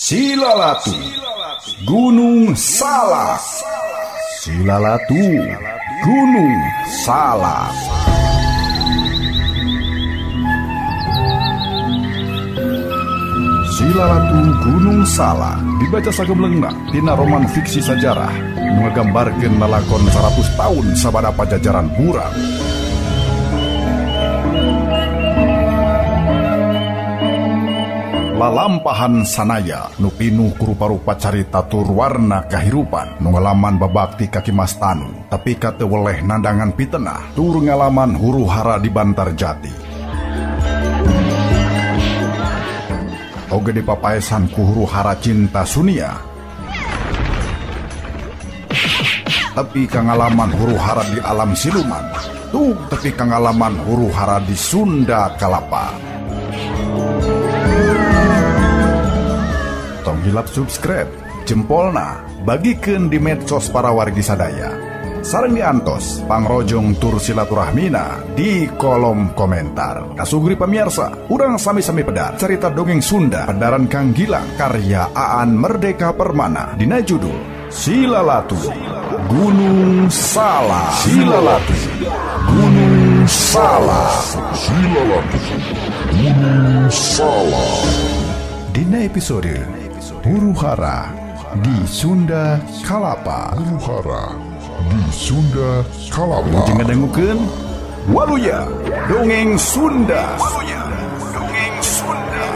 Silalatu Gunung Salak. Silalatu Gunung Salak. Silalatu Gunung Salak dibaca sageblengna tina roman fiksi sajarah nu ngagambarkeun lalakon 100 tahun sabada pajajaran Burang. Lalampahan sanaya nu pinuh ku rupa-rupa carita tur warna kahirupan nu ngalaman babakti kaki Mas Tanu tapi kate weleh nandangan pitenah tur ngalaman huru hara di Bantarjati. Oge dipapaesan ku huru hara cinta sunia tapi kangalaman huru hara di alam siluman tuh tapi kangalaman huru hara di Sunda Kalapa. Tong hilap subscribe, jempolna, bagikeun di medsos para wargi sadaya. Sareng diantos, pangrojong tur silaturahmina di kolom komentar. Kasugri pamirsa, urang sami-sami pedar cerita dongeng Sunda pedaran Kang Gilang karya Aan Merdeka Permana dina judul Silalatu Gunung Salak. Silalatu Gunung Salak. Silalatu Gunung Salak. Dina episode huru hara di Sunda Kalapa. Huru hara di Sunda Kalapa. Jeung ngadangukeun Waluya Dongeng Sunda. Waluya Dongeng Sunda.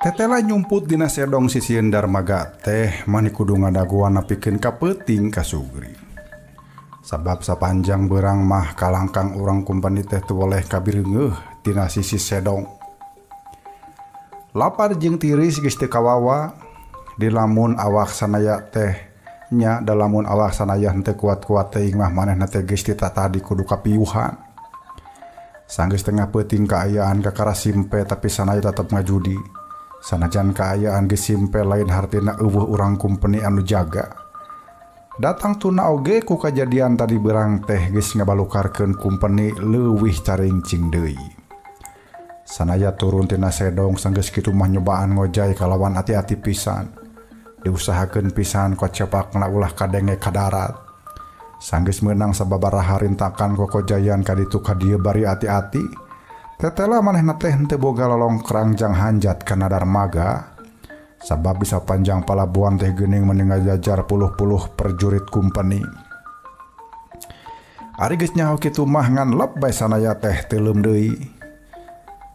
Tetela nyumput dina sedong sisieun darmaga teh mani kudu ngadaguan napikeun kapeuting kasugri. Sabab sapanjang beurang mah kalangkang urang kumpani teh teu boleh kabireungeuh tina sisi sedong. Lapar jeung tiris geus teu kawawa di lamun awak sanaya teh nya da lamun awak sanaya henteu kuat-kuat teuing mah manehna teh geus ditata di kudu kapiuhan. Sanggeus tengah peuting kaayaan kakara simpe tapi sanaya tetep ngajudi. Sanajan kaayaan geus simpe lain hartina eueuh urang kumpeni anu jaga. Datang tuna oge ku kajadian tadi beurang teh geus ngabalukarkeun kumpeni leuwih carincing deui. Sanaya turun tina sedong sanggeus kitu mah nyobaan ngojay kalawan ati-ati pisan. Diusahakeun pisan kocepakna ulah kadenge ka darat. Sanggeus meunang sababaraha rintakan kokojayan ka ditu ka dieu bari ati-ati. Tetela manehna teh henteu boga lolongkrang jang hanjat kana darmaga sabab bisa panjang palabuhan teh geuning meni ngajajar puluh-puluh perjurit kumpeni. Ari geus nyaho kitu mah ngan lep bae sanaya teh teuleum deui.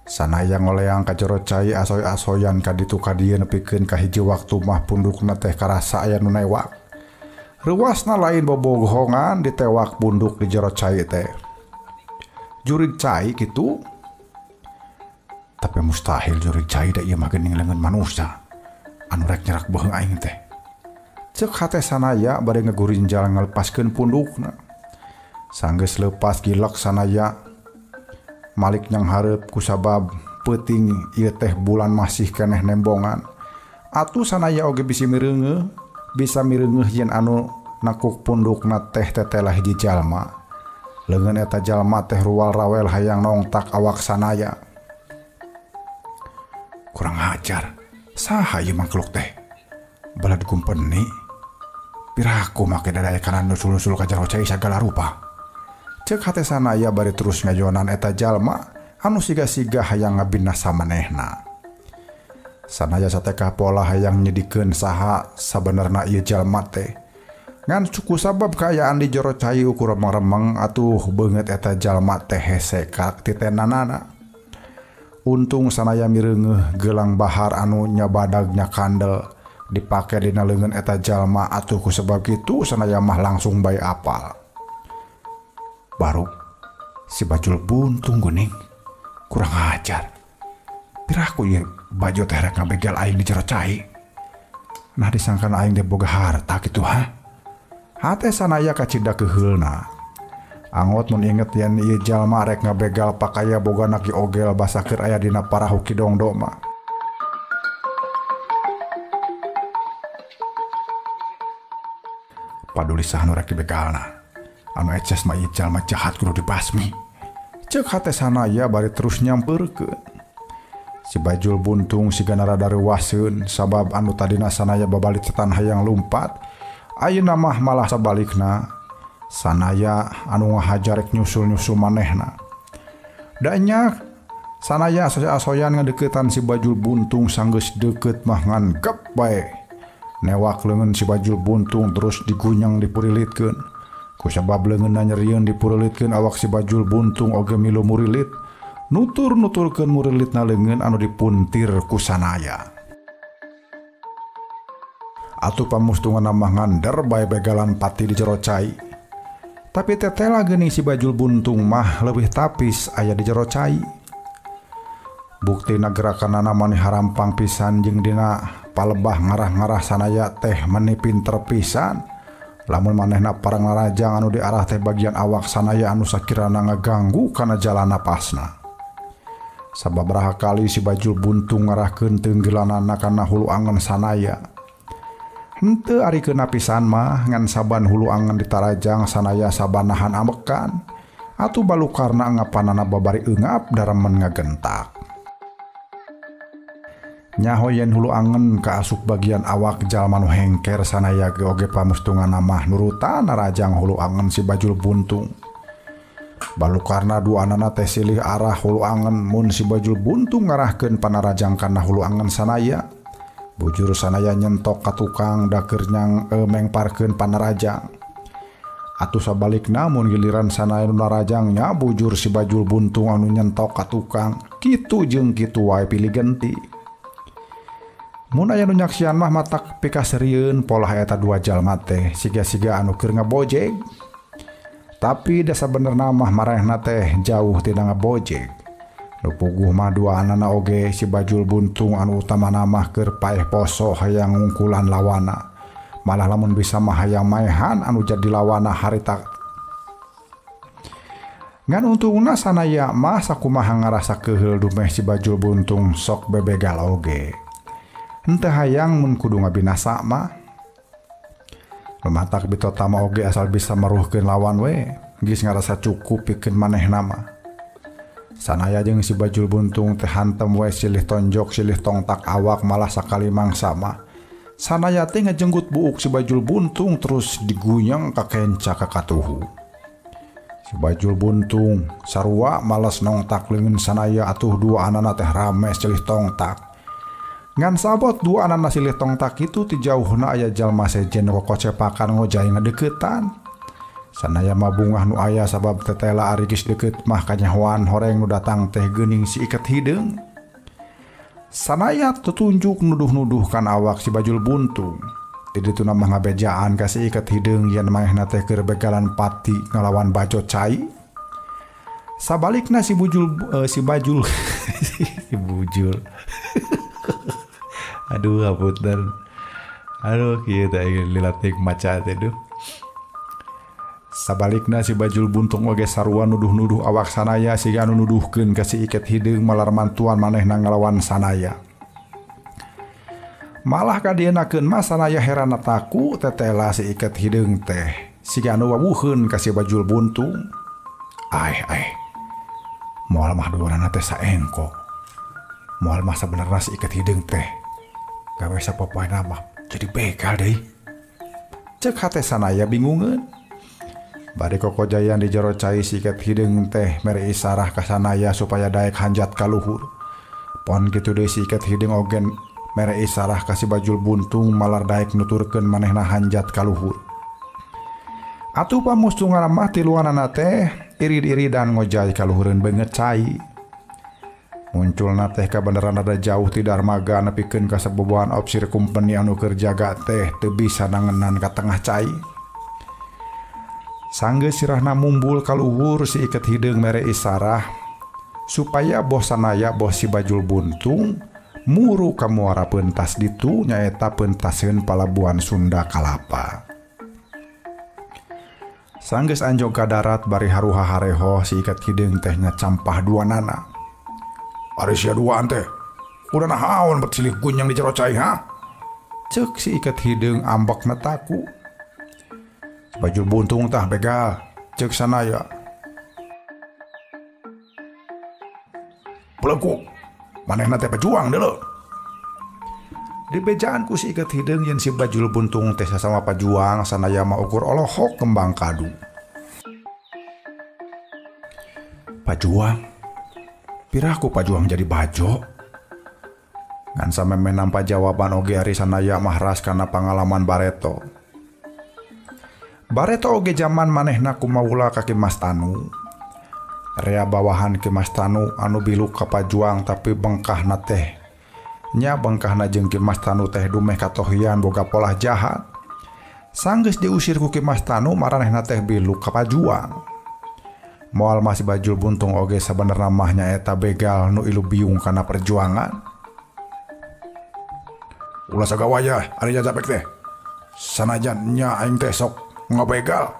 Sanaya ngoleang ka jero cai asoy-asoyan ka ditu ka dieu nepikeun ka hiji waktu mah pundukna teh karasa aya nu newak. Ruasna lain bobogohongan ditewak punduk di jero cai teh. Jurig cai kitu tapi mustahil jurig cai da ieu mah geuning leungeun manusia anu rek nyerak beuheung aing teh. Ceuk hate sanaya bade ngagurinjal ngalepaskeun pundukna. Sanggeus leupas gilak sanaya malik nyang hareup kusabab peuting ieu teh bulan masih keneh nembongan. Atuh sanaya oge bisa mireungeuh yen anu nakuk pundukna teh tetelah hiji jalma. Leungeun eta jalma teh ruwal rawel hayang nongtak awak sanaya. Kurang ajar, saha ieu makhluk teh? Balad kumpeni, piraku make dadaya kanan nusul-nusul ka jero cai sagala rupa. Ceuk hate sanaya bari terus ngajonan eta jalma anu siga-siga hayang ngabinasa manehna. Sanaya satekah pola hayang nyedikeun saha sabenerna ieu jalma teh. Ngan suku sabab kaayaan di jero cai ukur remeng-remeng atuh beungeut eta jalma teh hese ka titenanana. Untung sanaya mireungeuh gelang bahar anu nyabadagnya kandel dipake dina leungeun eta jalma atuh ku sebab kitu sanaya mah langsung bae apal. Baru si bajul buntung geuning kurang ajar. Piraku ieu baju teh rek ngabegel aing di jero cai. Nah disangkan aing teh boga harta gitu ha. Hate sanaya kacida keheulna. Angot mun inget yen ieu jalma rek ngabegal pakaya boga naki ogel basakeur aya dina parahu kidongdo mah. Paduli saha rek dibegalna. Anu eces mah ieu jalma jahat kudu dibasmi. Ceuk hate sanaya bari terus nyampeurkeun. Si Bajul Buntung siga rada reuwaseun sabab anu tadina sanaya babalik setan hayang lumpat. Ayeuna mah malah sabalikna. Sanaya anu ngahajar rek nyusul-nyusul manehna. Danya sanaya asoy-asoyan ngadeuketan si Bajul Buntung sanggeus deukeut mah ngan gep bae. Newak leungeun si Bajul Buntung terus digunyang dipurilitkeun. Kusabab leungeunna nyerieun dipurilitkeun awak si Bajul Buntung oge milu murilit. Nutur-nuturkeun murilitna leungeun anu dipuntir ku sanaya. Atuh pamustunganna mah ngander bae begalan pati di jero cai. Tapi tetela geuning si Bajul Buntung mah leuwih tapis aya di jero cai. Buktina gerakanana maneh harampang pisan jeung dina palebah ngarah-ngarah sanaya teh maneh pinter pisan. Lamun manehna parang larajang anu diarah teh bagian awak sanaya anu sakirana ngaganggu kana jalan napasna. Sababaraha kali si Bajul Buntung ngarahkeun teunggelanana kana hulu angen sanaya. Henteu ari keuna pisan mah ngan saban hulu angen ditarajang sanaya sabanahan ambekan. Atuh balukarna ngapanana babari eungap daremen ngagentak. Nyaho yen hulu angen kaasup bagian awak jalma nu hengker sanaya ge oge pamustunganna mah nurutan narajang hulu angen si Bajul Buntung. Balukarna duanana teh silih arah hulu angen mun si Bajul Buntung ngarahkeun panarajang kana hulu angen sanaya. Bujur sanaya nyentok ka tukang da keur mengparkeun panarajang. Atuh sabalikna mun giliran sanaya nu narajangnya bujur si Bajul Buntung anu nyentok ka tukang. Kitu jeung kitu wae pilih genti. Mun aya nu nyaksian mah matak pikasirieun pola eta dua jalma teh siga-siga anu keur ngabojeg. Tapi da sabenerna mah marehna teh jauh tina ngabojeg. Nu puguh mah duaanana oge si Bajul Buntung anu utamana mah keur paeh poso hayang ngungkulan lawana. Malah lamun bisa mah hayang maehan anu jadi lawana harita. Ngan untungna sanaya mah sakumaha ngarasa keheul dumeh si Bajul Buntung sok bebegal oge. Henteu hayang mun kudu ngabinasa mah. Lumatak bitota mah oge asal bisa meruhkeun lawan we, geus ngarasa cukup pikeun manehna mah. Sanaya jeung si Bajul Buntung teh hantem we silih tonjok silih tongtak awak malah sakali mangsa mah. Sanaya teh ngajenggut buuk si Bajul Buntung terus digunyang ka kenca ka katuhu. Si Bajul Buntung sarua males nongtak leungeun sanaya atuh dua anana teh rame silih tongtak. Ngan sabot dua anana silih tongtak itu ti jauhna aya jalma sejen kokocepakan ngojay ngadeuketan. Sanaya mah bungah nu aya sabab tetela ari geus deukeut mah kanyahoan horeng nu datang teh geuning si iket hideung. Sanaya tutunjuk nuduh-nuduh kan awak si Bajul Buntung. Di ditu mah ngabejaan ka si iket hideung yen manehna teh keur begalan pati ngalawan bacot cai. Sabalikna si Bajul si Bujul. Aduh hapunten. Aduh kieu teh lilatik maca teh duh. Sabalikna si Bajul Buntung oge sarua nuduh-nuduh awak sanaya siga anu nuduhkeun ka si iket hideung malar mantuan manehna ngalawan sanaya. Malah kadienakeun mah sanaya herana taku tetela si iket hideung teh siga anu wawuheun ka si Bajul Buntung. Moal mah duanana teh saengko. Moal mah sabenerna si iket hideung teh gawe sapopoena mah jadi begal deui. Ceuk hate sanaya bingungeun. Bari kokojayan di jero cai si iket hideung teh mere isarah ka sanaya supaya daek hanjat ka luhur. Pon kitu deui si iket hideung ogen mere isarah ka si Bajul Buntung malar daek nuturkeun manehna hanjat ka luhur. Atuh pamustungan mah tiluanana teh irid-iridan ngojay ka luhureun beungeut cai. Munculna teh kabeneran ada jauh ti darmaga nepikeun ka sabobohan opsir kumpeni anu keur jaga teh teu bisa nangenan ka tengah cai. Sanggeus sirahna mumbul ka luhur si iket hideung mere isarah supaya bos sanaya bos si Bajul Buntung muru ka muara pentas ditu nyaeta pentaseun palabuhan Sunda Kalapa. Sanggeus anjog ka darat bari haruha hareho si ikat hideung teh nya campah duanana. Ari sia duaan teh. Udah nahaon bet silih gunyang di jero cai ha? Ceuk si ikat hideung ambek netaku. Bajul buntung tah begal, ceuk sanaya. Pelekuk, manehna teh pejuang deuleu. Di bejaan ku si ikat hideung yen si bajul buntung teh sasama pajuang sanaya mah ukur olohok kembang kadu. Pajuang? Piraku pajuang jadi bajo? Ngan sameme nampa jawaban oge ari sanaya mah ras kana pangalaman Bareto. Bareto oge zaman manehna kumaula ka Kimas Tanu. Rea bawahan Kimas Tanu anu biluk ka pajuang tapi bengkahna teh. Nya bengkahna jeung Kimas Tanu teh dumeh katohian boga polah jahat. Sanggeus diusir ku Kimas Tanu maranehna teh biluk ka pajuang. Moal masih bajul buntung oge sabenerna mah nyaeta begal nu ilu biung kana perjuangan. Ulah sagawaya ari jajabek teh. Sanajan nya aing teh sok ngabegal.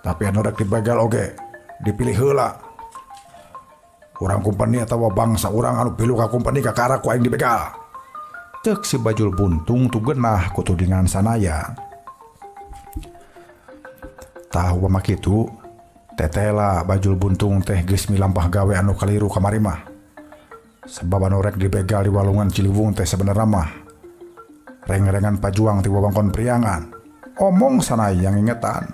Tapi anu rek dibegal oge dipilih heula. Urang kumpeni atawa bangsa urang anu pilu ka kumpeni ka kara ku aing dibegal. Ceuk si bajul buntung tu geunah ku tudingan sanaya. Tahu mah kitu, tetela bajul buntung teh geus milampah gawe anu kaliru kamari mah. Sebab anu rek dibegal di walungan Ciliwung teh sabenerna mah reng-rengan pajuang ti wewengkon priangan. Omong sanaya yang ingetan.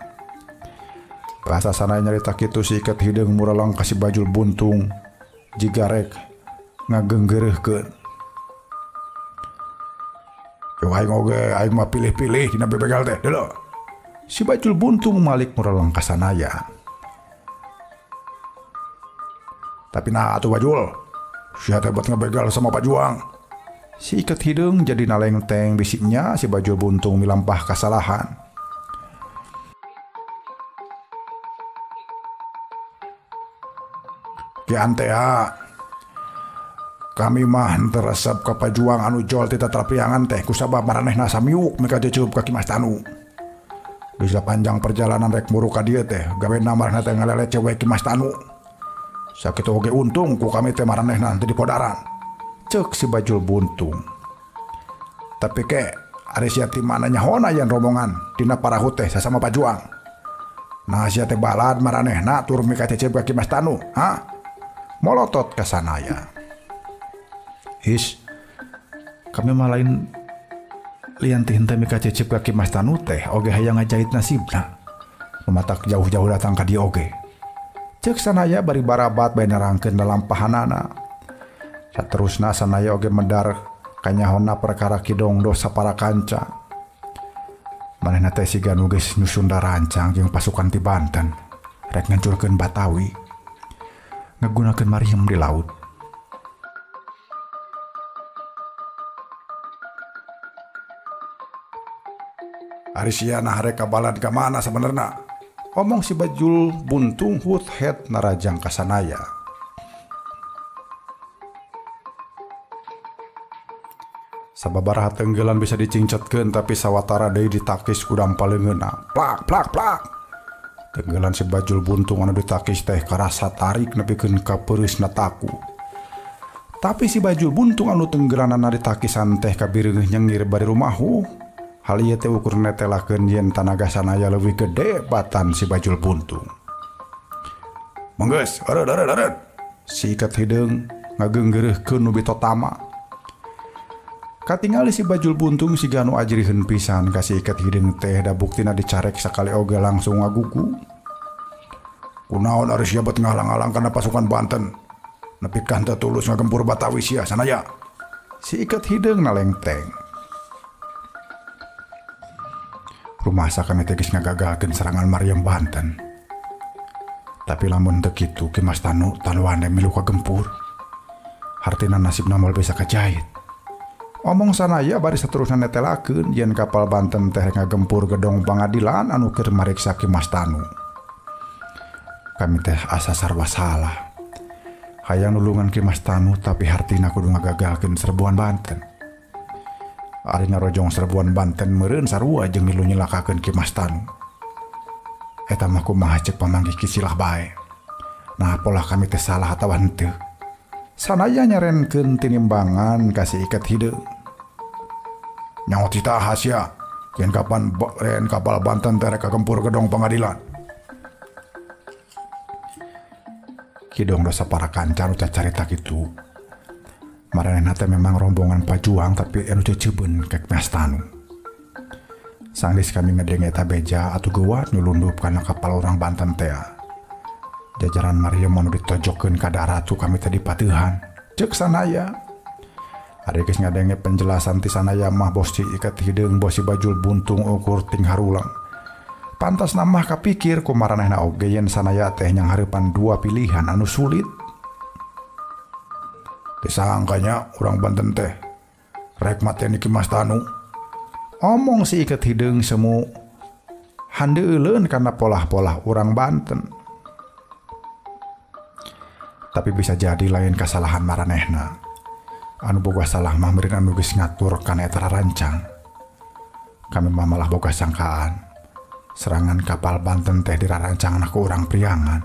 Bahasa sanaya nyarita kitu si ikat hideung muralang kasih bajul buntung jiga rek ngageunggeureuhkeun. Yo aing oge aing mah pilih-pilih dina bebegal teh deuleu. Si bajul buntung malik muralang ka sanaya. Tapi nah atuh bajul, sia teh buat ngabegal sama pajuang. Si ikat hideung jadi nalengteng bisiknya si bajul buntung milampah kasalahan. Ki antea, kami mah teresep ka pajuang anu jol ti tatrapiangan teh kusabab maranehna samiuk mika ceup ka Kimas Tanu. Geus panjang perjalanan rek muru ka dieu teh gawena maranehna teh ngalele cewek Kimas Tanu. Sakitu oge untung ku kami teh maranehna teu dipodaran. Ceuk si bajul buntung. Tapi ke ari sia ti mana nyahona yan rombongan dina parahu teh sasama pajuang. Nah sia teh balad maranehna tur mika cecep ka Kimas Tanu, ha? Molotot ka sanaya. His, kami mah lain lian teh henteu mika cecep ka Kimas Tanu teh oge hayang ngajait nasibna. Lumatak jauh-jauh datang ka dieu oge. Ceuk sanaya bari barabat bae nerangkeun dalam pahanana. Saterusna sanaya oge medar kanyahonna perkara kidong dosa para kanca. Manehna teh siga nu geus nyusun darancang jeung pasukan ti Banten rek ngancurkeun Batawi ngagunakeun mariem di laut. Ari sia nah rek kabalan ka mana sabenerna? Omong si bajul buntung hut het narajang ka sanaya. Sababaraha tenggelan bisa dicincetkeun tapi sawatara deui ditakis ku dampaleungeunna. Plak plak plak. Tenggelan si bajul buntung anu ditakis teh karasa tarik nepikeun ka peureusna taku. Tapi si bajul buntung anu tenggelanana ditakisan teh kabireungeuh nyengir bari rumahu. Hal ieu teh ukur netelakeun yen tanaga sanaya leuwih gede batan si bajul buntung. Manggeus, areud. Si ikat hideung ngageunggeureuhkeun nu bitotama. Katingali si bajul buntung si ganu ajriheun pisan kasih ikat hideung teh da buktina dicarek sakali oge langsung ngagugu. Kunaon ari sia bet ngalang-alang kana pasukan Banten. Nepi ka henteu tulus ngagempur Batawi sia sanaya. Si ikat hideung nalengteng. Rumasa kami teh geus ngagagalkeun serangan Mariem Banten. Tapi lamun teu kitu Kimas Tanu taluan milu kagempur. Hartina nasibna moal bisa kajait. Omong sanaya bari saterusna netelakeun yen kapal Banten teh ngagempur gedong pangadilan anu keur mariksa Kimas Tanu. Kami teh asa sarwa salah. hayang nulungan Ki Mas Tanu tapi hartina kudu ngagagalkeun serbuan Banten. Ari narojong serbuan Banten meureun sarua jeung milu nyelakakeun Ki Mas Tanu. Eta mah kumaha ceuk pamanggih Ki Silah bae. Nah pola kami teh salah atawa henteu. Sanaya nyarenkeun tinimbangan kasih iket hideung. Nyaho cita hasya, yen kapal Banten teh rek kagempur gedong pengadilan. Kidong dosa para kancan ucap carita gitu. Maranehna teh memang rombongan pajuang tapi anu ceucebeun ke Mas Tanu. Sanggeus kami ngedenge eta beja atuh geuwat nyelundup kana kapal orang Banten teh. Jajaran Maria anu ditojokkeun ka daratu kami teh dipateuhan. Ceuk sanaya. Ari geus ngadenge penjelasan ti sanaya mah bosi iket hideung bosi bajul buntung ukur ting harulang. Pantas namah kapikir ku maranehna oge yen sanaya teh nyang hareupan dua pilihan anu sulit. Disangkanya urang Banten teh rek mateni Ki Mas Tanu. Omong si iket hideung semu handeuleun kana polah-polah urang Banten. Tapi bisa jadi lain kesalahan maranehna. Anu boga salah mah meureun anu geus ngatur kana eta rancang. Kami mah malah boga sangkaan serangan kapal Banten teh dirarancangna ku urang Priangan.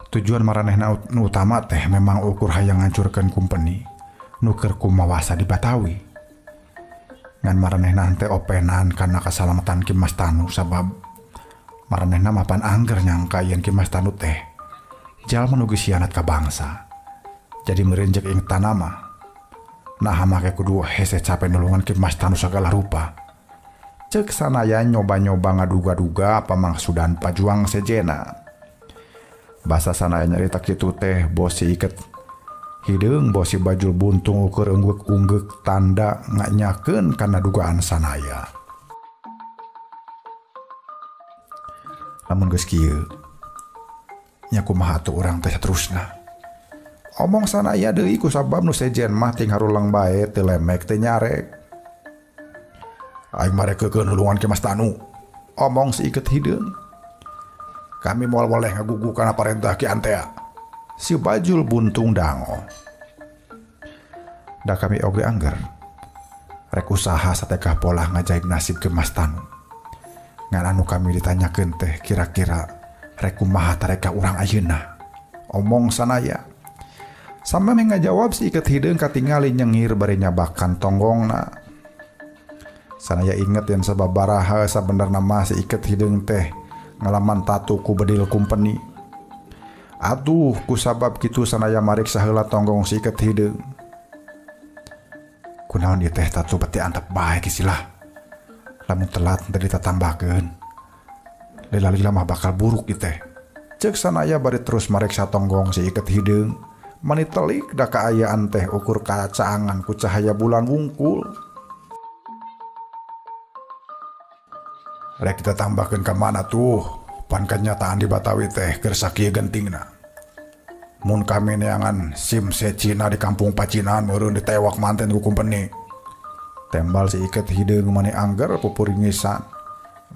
Tujuan maranehna nu utama teh memang ukur hayang ngancurkeun kumpeni nu keur kumawasa di Batawi. Ngan maranehna teh openan kana kasalamatan Ki Mas Tanu sabab maranehna mapan angger nyangka yen Ki Mas Tanu teh jalma nu geus hianat ka bangsa. Jadi merenjek ing tanama. Nah make kudu hese capek nulungan Ki Mas Tanu sagala rupa. Ceuk sanaya nyoba-nyoba ngaduga-duga pamangsudan pajuang sejena. Basa sanaya nyarita kitu teh bosi iket hideung bosi bajul buntung ukur ungguk-ungguk tanda nganyakeun kana dugaan sanaya. Lamun geus kieu nya kumaha atuh urang teh saterusna. Omong sanaya deui ku sabab nu sejen mah ting harulang bae teu lemek teu nyarek. Aing mah rek keukeun nulungan Ki Mas Tanu. Omong si iket hideung. Kami moal boleh ngagugu kana parentah Ki Antea. Si bajul buntung dango. Da kami oge angger. Rek usaha satekah pola ngajaib nasib Ki Mas Tanu. Ngan anu kami ditanyakeun teh kira-kira rek kumaha tareka urang ayeuna. Omong sanaya. Sampe ngajawab si iket hideung katingali nyengir bari nyabakan tonggongna. Sanaya inget yang sababaraha sabenerna mah si iket hideung teh ngalaman tatu ku bedil kumpeni. Aduh kusabab kitu sanaya mariksa heula tonggong si iket hideung. Kunaon ieu teh tatu beti antep bae Ki Silah. Lamun telat teu ditatambahkeun. Lila-lila mah bakal buruk ieu teh. Ceuk sanaya bari terus mariksa tonggong si iket hideung. Mani telik da kaayaan teh ukur kacaangan ku cahaya bulan wungkul. Rek kita tambahkeun ka mana tuh pan kenyataan di Batawi teh keur sakieu gentingna. Mun kami neangan sim secina di kampung Pacinan meureun ditewak manten ku kumpeni. Tembal si iket hideung mani angger pupuringisan.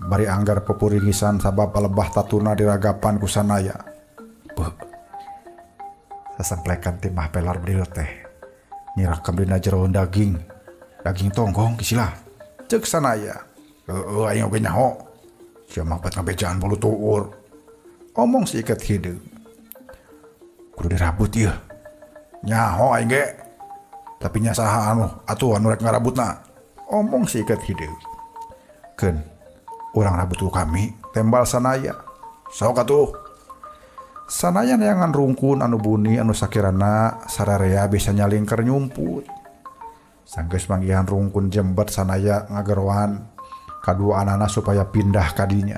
Bari angger pupuringisan sabab palebah tatuna diragapan ku sanaya. Beuh. Sasemplekan timah pelar bedil teh. Nyirakam dina jero daging tonggong Ki Silah. Ceuk sanaya. Aing oge nyaho. Sia mangpat ngabejaan bulu tuur. Omong si iket hideung. Kudu dirabut ieu. Nyaho aing ge. Tapi nya saha atuh anu rek ngarabutna. Omong si iket hideung. Keun, urang rabut ku kami tembal sanaya. Sok atuh. Sanaya neangan rungkun anu buni anu sakirana sararea bisa nyalingker nyumput. Sanggeus manggihan rungkun jembet sanaya ngageroan kadua anana supaya pindah kadinya.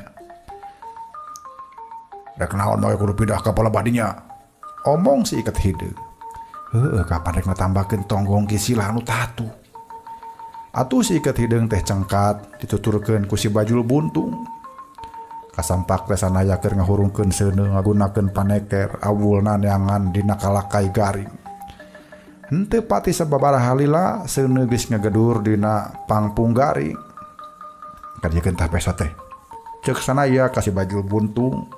Rek naon moe kudu pindah ka pola badinya. Omong si iket hideung. Heueuh kapan rek ngatambahkeun tonggong Ki Silah anu tatu. Atuh si iket hideung teh cengkat dituturkeun ku si bajul buntung. Kasampak teh sanaya keur ngahurungkeun seuneu ngagunakeun paneker awulna neangan dina kalakai garing. Henteu pati sababaraha lila seuneu geus ngagedur dina pangpung garing. Kadiekeun tah pesa teh. Ceuk sanaya kasih bajul buntung.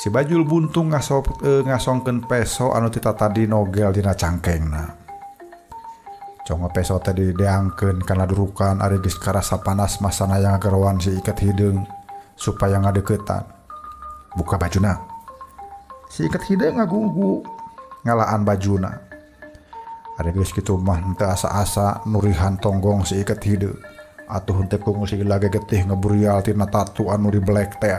Si Bajul Buntung ngasongkeun peso anu tita tadi nogel dina cangkengna. Congo peso tadi diangkeun kana durukan ari geus karasa panas masana yang ngagerowan si Iket Hideung supaya ngadeuketan. Buka bajuna. Si Iket Hideung ngagugu ngalaan bajuna. Ari geus kitu mah teu asa-asa nurihan tonggong si Iket Hideung. Atuh henteu kunggu si lage getih ngeburial tina tatu anu dibelek teh.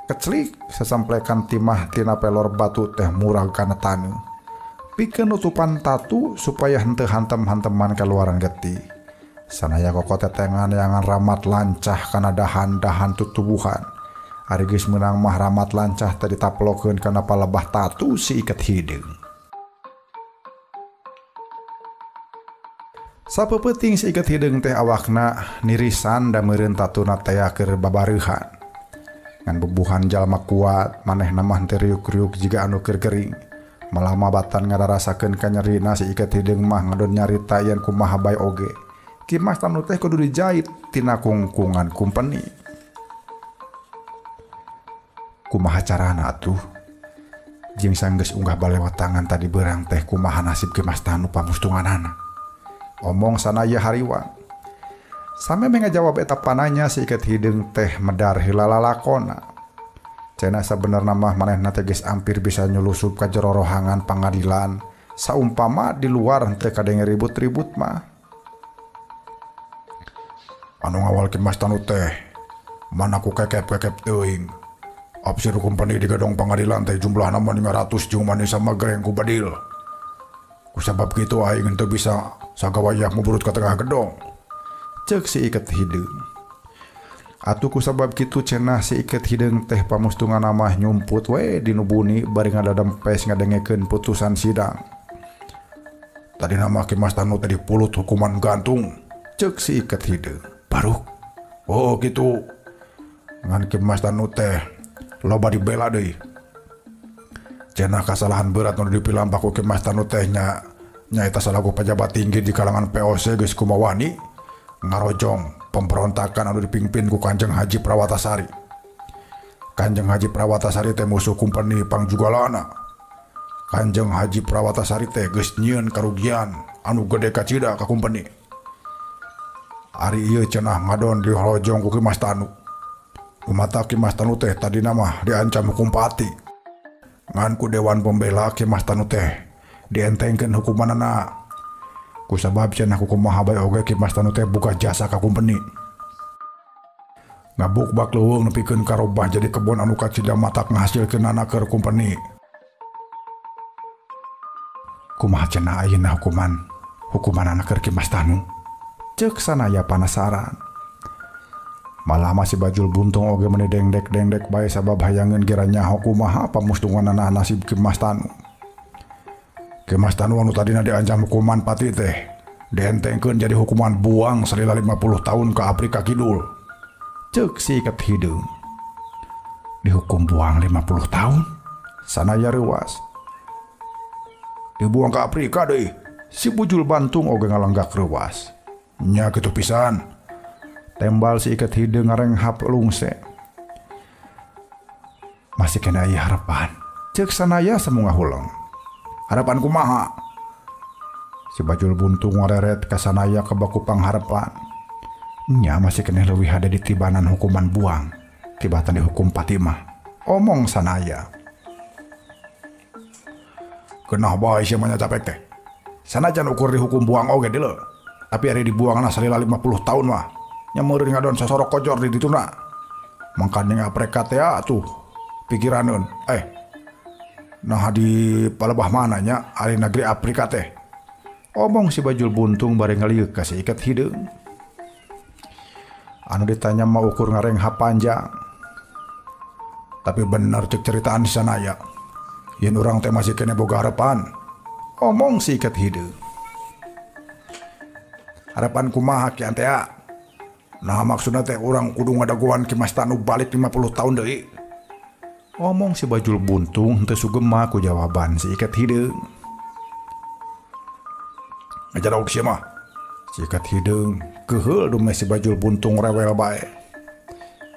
Keclik sasamplekan timah tina pelor batu teh murah kana taneuh. Pikeun nutupan tatu supaya henteu hantem-hanteman kaluaran getih. Sanaya kokotetengan yang ramat lancah kana dahan-dahan tutubuhan. Ari geus meunang mah ramat lancah teh ditaplokeun kana palebah tatu si Iket Hideung. Sapeupeting si Iket Hideung teh awakna nirisan da meureun tatuna teh keur babareuhan. Ngan bubuhan jalma kuat manehna mah teu riuk-riuk jiga anu keur gering. Malah mabatan ngadarasakeun kanyerina si Iket Hideung mah ngadon nyarita yen kumaha bae oge. Kimas tanu teh kudu dijait tina kungkungan kumpeni. Kumaha carana atuh? Jeung sanggeus unggah balewat tangan tadi beurang teh kumaha nasib Kimas Tanu pamustunganana. Omong sanaya hariwang. Same ngajawab eta pananya si Iket Hideung teh medar heula lalakonna. Cenah sabenerna mah manehna teh geus ampir bisa nyulusup ka jero rohangan pangadilan saumpama di luar teu kadenge ribut-ribut mah. Anu ngawal Kimas Tanu teh mana ku kekep-kekep teuing. Absir kumpeni di gedong pangadilan teh jumlahna mah 500 jeung maneh samagreng ku badil. Kusabab kitu aing teu bisa sagawayah muburut ka tengah gedong. Ceuk si Iket Hideung. Atuh kusabab kitu cenah si Iket Hideung teh pamustunganna mah nyumput we dinu buni bari ngadadempes ngadengekeun putusan sidang. Tadi nama Kimas Tanu tadi pulut hukuman gantung. Ceuk si Iket Hideung. Baruk. Oh gitu. Ngan Kimas Tanu teh loba dibela deui. Cenah kasalahan berat nu dipilampak ku Kimas Tanu teh nya eta salaku pejabat tinggi di kalangan POC geus kumawani ngarojong pemberontakan anu dipimpin ku Kanjeng Haji Prawatasari. Kanjeng Haji Prawatasari teh musuh kumpeni pangjugalana. Kanjeng Haji Prawatasari teh geus nyieun karugian anu gede kacida ka kumpeni. Ari ieu cenah ngadon diholojong ku Kimas Tanu. Kumata Kimas Tanu teh tadina mah diancam hukum pati. Ngan ku Dewan Pembela Kimas Tanu teh dientengkeun hukumanana. Kusabab cenah kumaha bae oge Kimas Tanu teh buka jasa ka kumpeni. Ngabukbak leuweung nepikeun karobah jadi kebon anu kacida matak ngahasilkeun anak keur kumpeni. Kumaha cenah ayeuna hukuman anak keur Kimas Tanu? Ceuk sanaya panasaran. Malah masih Bajul Buntung oge meuni dengdek-dengdek bae sabab hayangeun gira nyaho kumaha pamustunganana nasib Kimas Tanu. Kimas Tanu anu tadina diancam hukuman pati teh dientengkeun jadi hukuman buang salila 50 tahun ke Afrika Kidul. Ceuk si Iket Hideung. Dihukum buang 50 tahun? Sanaya reuwas. Dibuang ke Afrika deui. Si Bujul Bantung oge ngalenggak reuwas. Nya kitu pisan. Tembal si Iket Hideung ngarenghap lungse. Masih kena aya harapan. Ceuk sanaya samunga huleng. Harapan kumaha? Si Bajul Buntung ngareret ka sanaya ka baku pangharapan. Nya masih kena leuwih hade ditibanan hukuman buang. Tibatan dihukum pati mah. Omong sanaya. Kenah bae sia mah capek teh. Sanajan ukur dihukum buang oge deuleu. Tapi ari dibuangna salila 50 tahun mah. Nya meureun ngadon sasorok kojor di dituna. Mangkane ngapreka teh atuh pikiraneun. Nah di palebah mananya ari negeri Afrika teh. Omong si Bajul Buntung bareng ngaliuk ka si Iket Hideung. Anu ditanya mah ukur ngarenghap panjang. Tapi bener cek ceritaan si sanaya. Yen urang teh masih kene boga harapan. Omong si Iket Hideung. Harapan kumaha kian teh? Nah maksudna teh urang kudu ngadaguan Kimas Tanu balik 50 tahun deui. Omong si Bajul Buntung teu sugema ku jawaban si Iket Hideung. Ngajaraog sia mah. Si Iket Hideung keheul dume si Bajul Buntung rewel bae.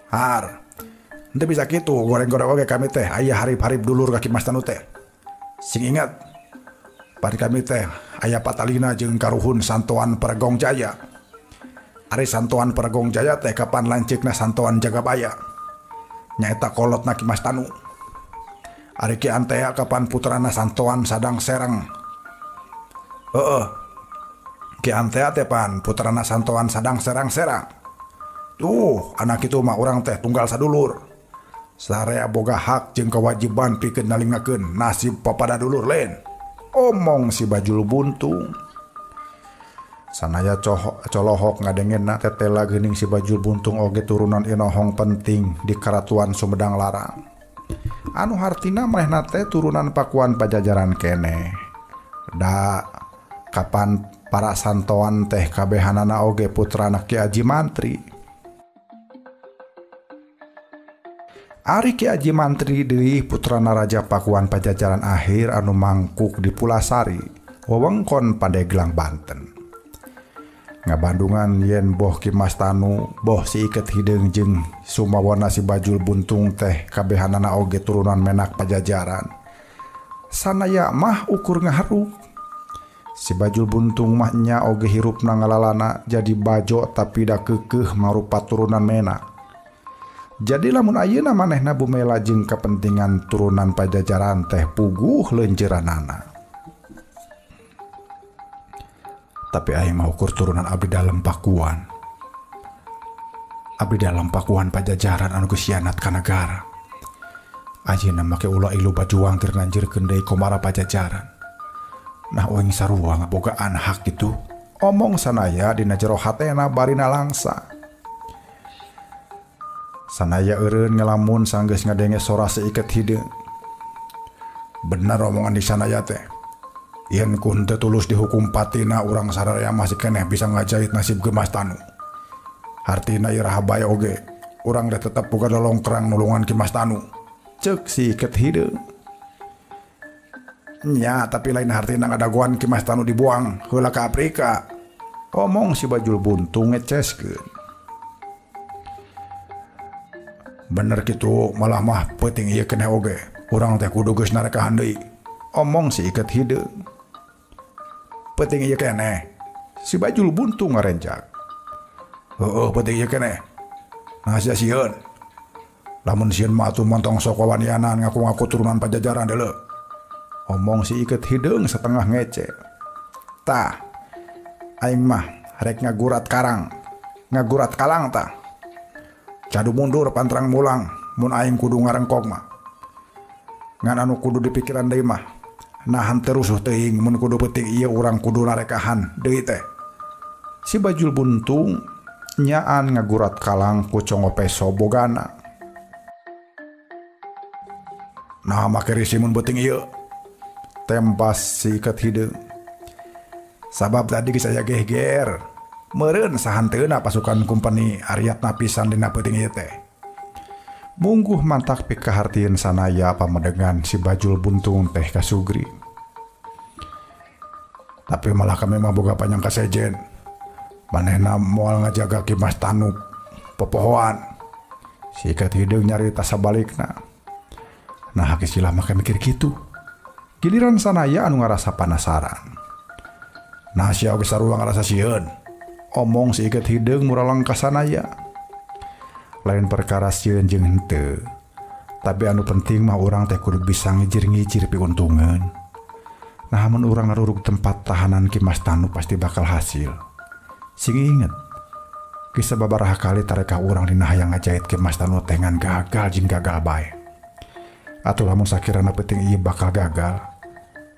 Har. Henteu bisa kitu goreng-goreng oge kami teh aya harip-harip dulur ka Kimas Tanu teh. Sing ingat bari kami teh aya patalina jeung karuhun santoan Pergong Jaya. Ari santoan Pergong Jaya teh kapan lanceukna santoan Jagabaya. Nyaeta kolotna Kimas Tanu. Ari Ki Antea kapan putrana santoan Sadang Serang. Ki Antea teh pan putrana santoan Sadang Serang-serang. Tuh anak itu mah urang teh tunggal sadulur. Sarea boga hak jeung kewajiban pikeun nalingakeun nasib papada dulur lain. Omong si Bajul Buntung. Sanaya colohok ngadengenna tetela geuning si Bajul Buntung oge turunan inohong penting di Karatuan Sumedang Larang. Anu hartina manehna teh turunan Pakuan Pajajaran keneh. Da kapan para santoan teh kabehanana oge putrana Ki Aji Mantri. Ari Ki Aji Mantri deui putrana Raja Pakuan Pajajaran akhir anu mangkuk di Pulasari, wewengkon Pandeglang Banten. Ngabandungan yen boh Kimas Tanu, boh si Iket Hideung jeung sumawana si Bajul Buntung teh kabehanana oge turunan menak Pajajaran. Sanaya mah ukur ngaharuk. Si Bajul Buntung mah nya oge hirupna ngalalana jadi bajo tapi da keukeuh marupa turunan menak. Jadi lamun ayeuna manehna bumela jeung kapentingan turunan Pajajaran teh puguh leunjeuranana. Tapi aing mah ukur turunan abdi dalem Pakuan. Abdi dalem Pakuan Pajajaran anu geus sianat ka nagara. Ayeuna make ulah ilu bajuang keur nganjeurkeun deui komara Pajajaran. Nah uing sarua ngabogaan hak kitu. Omong sanaya dina jero hatena barina langsa. Sanaya eureun ngelamun sanggeus ngadenge sora si Iket Hideung. Bener omongan di sanaya teh. Yen ku henteu tulus dihukum patina urang sararea masih keneh bisa ngajait nasib Kimas Tanu. Hartina ieu rahabaya oge, urang teh tetep boga dolongkrang nulungan Kimas Tanu. Ceuk si Iket Hideung. Nya tapi lain hartina ngadagoan Kimas Tanu dibuang heula ka Afrika. Omong si Bajul Buntung ngeceskeun. Bener kitu malah mah peuting ieu keneh oge. Urang teh kudu geus narekahan deui. Omong si Iket Hideung. Peuting ieu keneh. Si Bajul Buntung ngarenjak. Heueuh peuting ieu keneh. Nah sia sieun. Lamun sieun mah atuh montong sok wawanianan ngaku-ngaku turunan Pajajaran deuleu. Omong si Iket Hideung setengah ngece. Tah. Aing mah rek ngagurat karang. Ngagurat kalang tah. Cadu mundur pantrang mulang mun aing kudu ngarengkog mah. Ngan anu kudu dipikiran deui mah nahan terusuh teuing mun kudu peuting ieu urang kudu narekahan deui teh. Si Bajul Buntung nyaan ngagurat kalang ku congo peso bogana. Nah make risi mun peuting ieu. Tempas si Iket Hideung. Sabab tadi geus aya geger. Meureun sahanteuna pasukan kompeni Ariatna pisan dina peuting ieu teh. Mungguh mantak pikahartieun sanaya pamedengan si Bajul Buntung teh ka Sugri. Tapi malah kami mah boga panyangka sejen. Manehna moal ngajaga Kimas Tanu popohoan. Si Iket Hideung nyarita sabalikna. Nah kisilah maka mikir kitu. Giliran sanaya anu ngarasa panasaran. Nah sia oge sarua ngarasa sieun. Omong si Iket Hideung muralang ka sanaya. Lain perkara sieun jeung henteu. Tapi anu penting mah urang teh kudu bisa ngijir-ngijir piuntungan. Nah mun urang ngarurug tempat tahanan Kimas Tanu pasti bakal hasil. Sing inget. Kisah babaraha kali tareka urang dina hayang ngajait Kimas Tanu teh ngan gagal jeung gagal bae. Atuh lamun sakirana peuting ieu bakal gagal.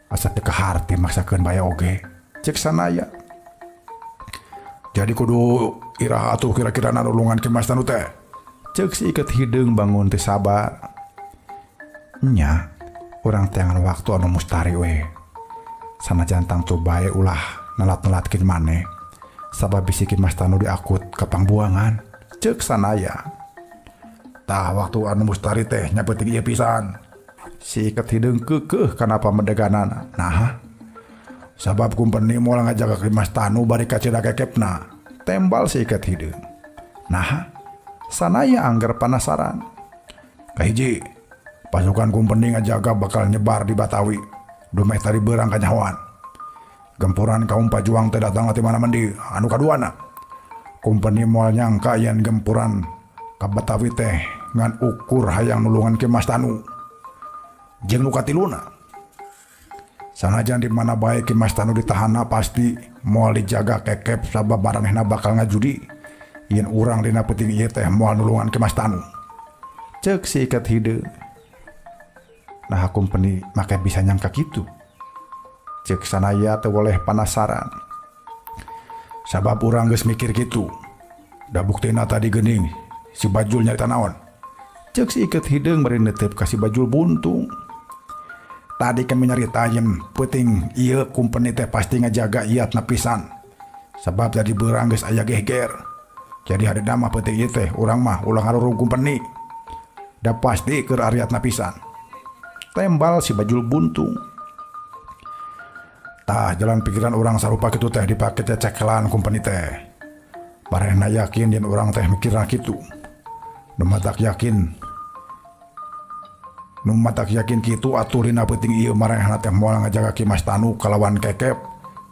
Asa teu kaharti maksakeun bae oge. Cek sanaya. Jadi kudu iraha atuh kira-kira nulungan Kimas Tanu teh. Ceuk si Iket Hideung bangun teh sabar. Nya, urang teh ngan waktu anu mustari we. Sanajan tangtu bae ulah nelat-nelatkeun maneh. Sabab bisi Kimas Tanu diakut ka pangbuangan. Ceuk sanaya. Tah waktu anu mustari teh nya peuting ieu pisan. Si Iket Hideung keukeuh kana pamedeganana. Nah, sabab kumpeni moal ngajaga Kimas Tanu bari ka Cidakekepna. Tembal si Iket Hideung. Nah, sanaya angger panasaran. Kahiji, pasukan kumpeni ngajaga bakal nyebar di Batawi. Dumeh tadi berang kanyawan. Gempuran kaum pajuang teh datang ti mana mandi. Anu kaduana, kumpeni moal nyangka yen gempuran ka Batawi teh ngan ukur hayang nulungan ke Mas Tanu. Jeung nu katiluna, sanajan di mana bae Ki Mas Tanu ditahana pasti moal dijaga kekep sabab maranehna bakal ngajudi yen urang dina peuting ieu teh moal nulungan Ki Mas Tanu. Ceuk si ikat hideu. Nah kumpeni make bisa nyangka kitu. Ceuk sanaya teu boleh panasaran. Sabab urang geus mikir kitu. Da buktina tadi geuning si Bajul nyarita naon. Ceuk si ikat hideung bari neuteup ka si Bajul buntung. Tadi kami nyarita yen peuting ieu kumpeni teh pasti ngajaga iatna pisan. Sabab tadi beurang geus aya geger. Jadi hadeda mah peuting ieu teh urang mah ulah ngarurung kumpeni. Da pasti keur ariatna pisan. Tembal si Bajul buntung. Tah jalan pikiran orang sarupa kitu teh dipake teh cekelan kumpeni teh. Barehna yakin yen urang teh mikirna kitu. Nu matak yakin kitu atuh dina peuting ieu marehna teh moal ngajaga Ki Mas Tanu kalawan kekep.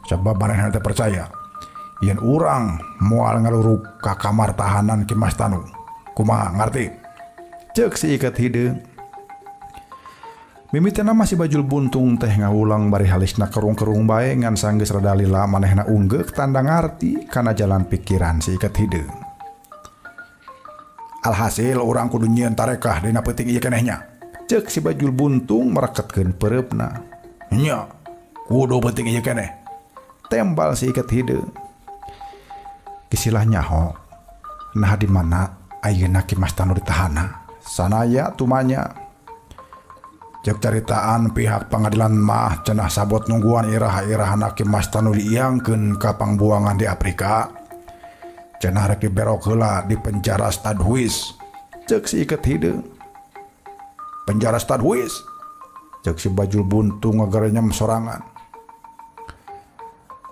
Sabab marehna teh percaya yen urang moal ngalurug ka kamar tahanan Ki Mas Tanu. Kumaha ngarti? Ceuk si ikat hideung. Mimitena masih Bajul buntung teh ngaulang bari halisna kerung-kerung bae ngan sanggeus rada lila manehna unggeuk tanda ngarti kana jalan pikiran si ikat hideung. Alhasil urang kudu nyieun tarekah dina peuting ieu kenehnya. Ceuk si Bajul buntung mereketkeun pereupna. Nya, kudu peuting ieu keneh. Tembal si ikat hideung. Kisilah nyaho. Nah di mana ayeuna Ki Mas Tanu ditahana? Sanaya tumanya. Cek caritaan pihak pengadilan mah cenah sabot nungguan iraha-irahana Ki Mas Tanu diiangkeun ka pangbuangan di Afrika. Cenah rek diberok heula di penjara Stadhuis. Cek si ikat hideung. Penjara Stadhuis? Cek si Bajul buntung ngagerenyem sorangan.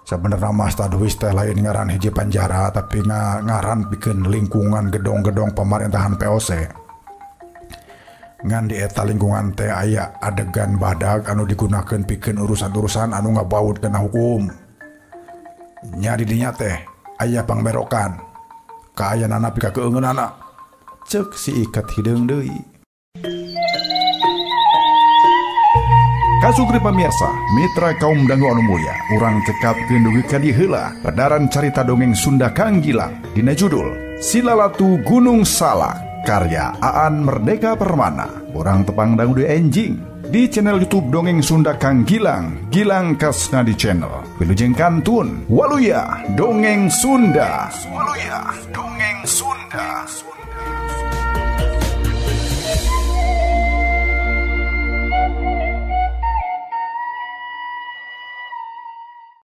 Sabenerna mah Stadhuis teh lain ngaran hiji penjara tapi ngaran pikeun lingkungan gedong-gedong pemerintahan POC. Ngan di eta lingkungan teh aya adegan badag anu digunakeun pikeun urusan-urusan anu ngabaut kana hukum. Nya di dinya teh aya pangberokan kaayanana pika keungeunana. Ceuk si ikat hideung deui. Kasugri pamirsa, mitra kaum dangu anu mulia, urang cekapkeun dugi ka dieu heula pedaran carita dongeng Sunda Kang Gilang dina judul Silalatu Gunung Salak. Karya Aan Merdeka Permana. Orang tepang dangu di enjing di channel YouTube Dongeng Sunda Kang Gilang, Gilang Kasnadi Channel. Wilujeng kantun Waluya Dongeng Sunda. Waluya Dongeng Sunda.